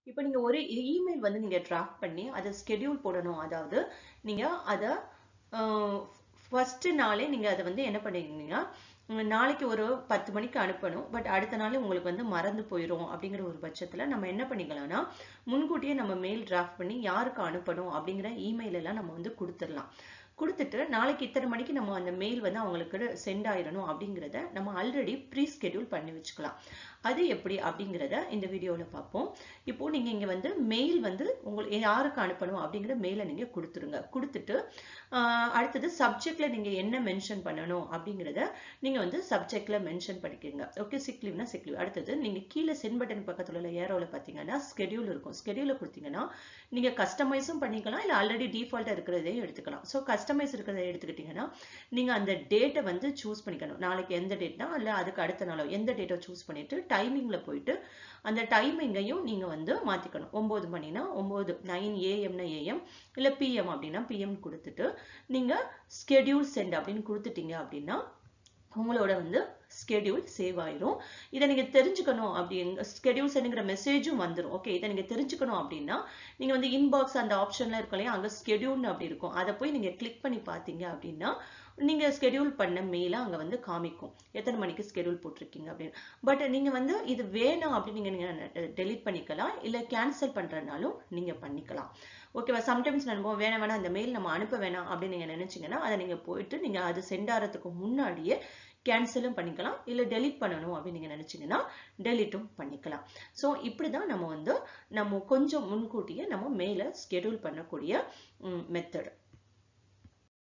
இப்போ நீங்க ஒரு இமெயில் வந்து நீங்க டிராஃப்ட் பண்ணி அதை ஸ்கெடியூல் போடணும். அதாவது நீங்க அதை ஃபர்ஸ்ட் நாளே நீங்க அதை வந்து என்ன பண்ணிருக்கீங்கன்னா, நாளைக்கு ஒரு 10 மணிக்கு அனுப்பணும். பட் அடுத்த நாள் உங்களுக்கு வந்து மறந்து போயிடும் அப்படிங்கிற ஒரு பட்சத்துல நம்ம என்ன பண்ணிக்கலாம்னா, முன்கூட்டியே நம்ம மெயில் டிராஃப்ட் பண்ணி யாருக்கு அனுப்பணும் அப்படிங்கிற இமெயில் எல்லாம் நம்ம வந்து கொடுத்துடலாம். கொடுத்துட்டு நாளைக்கு இத்தனை மணிக்கு நம்ம அந்த மெயில் வந்து அவங்களுக்கு சென்ட் ஆயிடணும் அப்படிங்கிறத நம்ம ஆல்ரெடி ப்ரீ ஸ்கெடியூல் பண்ணி வச்சுக்கலாம். அது எப்படி அப்படிங்கிறத இந்த வீடியோவில் பார்ப்போம். இப்போ நீங்க இங்க வந்து மெயில் வந்து உங்களுக்கு யாருக்கு அனுப்பணும் அப்படிங்கிற மெயிலை நீங்க கொடுத்துருங்க. கொடுத்துட்டு அடுத்தது சப்ஜெக்ட்ல நீங்க என்ன மென்ஷன் பண்ணணும் அப்படிங்கிறத நீங்க வந்து சப்ஜெக்ட்ல மென்ஷன் பண்ணிக்கோங்க. ஓகே, சிக் லீவ்னா சிக் லீவ். அடுத்தது நீங்க கீழே சென்ட் பட்டன் பக்கத்துல உள்ள ஏரோல பாத்தீங்கன்னா ஸ்கெடியூல் இருக்கும். ஸ்கெடியூல கொடுத்தீங்கன்னா நீங்க கஸ்டமைஸும் பண்ணிக்கலாம், இல்ல ஆல்ரெடி டிஃபால்ட்டா இருக்கிறதையும் எடுத்துக்கலாம். ஸோ கஸ்டமைஸ் இருக்கிறத எடுத்துக்கிட்டீங்கன்னா நீங்க அந்த டேட்டை வந்து சூஸ் பண்ணிக்கணும். நாளைக்கு எந்த டேட்னா இல்ல அதுக்கு அடுத்த நாளோ எந்த டேட்டை சூஸ் பண்ணிட்டு டைமிங்ல போயிட்டு அந்த டைமிங்கையும் நீங்க வந்து மாத்திக்கணும். 9 மணினா 9 AM AM இல்ல PM அப்படின்னா PM கொடுத்துட்டு நீங்க ஸ்கெடியூல் சென்ட் அப்படின்னு கொடுத்துட்டீங்க அப்படின்னா உங்களோட வந்து ஸ்கெடியூல் சேவ் ஆயிரும். இதை நீங்க தெரிஞ்சுக்கணும் அப்படிங்க ஸ்கெடியூல் சென்ட்ங்கிற மெசேஜும் வந்துடும். ஓகே, இதை நீங்க தெரிஞ்சுக்கணும் அப்படின்னா நீங்க வந்து இன்பாக்ஸ் அந்த ஆப்ஷன்ல இருக்கும் இல்லையா, அங்க ஸ்கெடியூல் அப்படி இருக்கும். அதை போய் நீங்க கிளிக் பண்ணி பார்த்தீங்க அப்படின்னா நீங்க ஸ்கெடியூல் பண்ண மெயில அங்க வந்து காமிக்கும் எத்தனை மணிக்கு ஸ்கெடியூல் போட்டிருக்கீங்க அப்படின்னு. பட் நீங்க வந்து இது வேணாம் அப்படின்னு நீங்க டெலீட் பண்ணிக்கலாம், இல்ல கேன்சல் பண்றதுனாலும் நீங்க பண்ணிக்கலாம். ஓகேவா? சம்டைம்ஸ் நம்ம வேணாம் அந்த மெயில் நம்ம அனுப்ப வேணாம் அப்படின்னு நீங்க நினைச்சீங்கன்னா அதை நீங்க போயிட்டு நீங்க அது சென்ட் ஆகிறதுக்கு முன்னாடியே கேன்சலும் பண்ணிக்கலாம், இல்ல டெலீட் பண்ணணும் அப்படின்னு நீங்க நினைச்சீங்கன்னா டெலீட்டும் பண்ணிக்கலாம். ஸோ இப்படிதான் நம்ம வந்து கொஞ்சம் முன்கூட்டியே நம்ம மெயிலை ஸ்கெடியூல் பண்ணக்கூடிய மெத்தட்.